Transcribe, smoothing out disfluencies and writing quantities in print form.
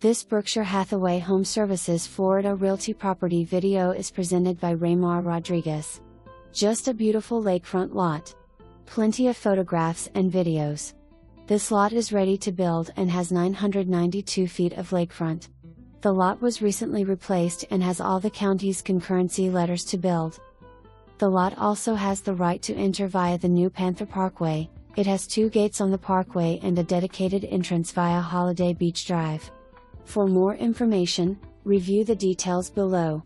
This Berkshire Hathaway HomeServices Florida Realty property video is presented by Raymar Rodriguez. Just a beautiful lakefront lot. Plenty of photographs and videos. This lot is ready to build and has 992 feet of lakefront. The lot was recently replaced and has all the county's concurrency letters to build. The lot also has the right to enter via the new Panther Parkway. It has 2 gates on the parkway and a dedicated entrance via Holiday Beach Drive. For more information, review the details below.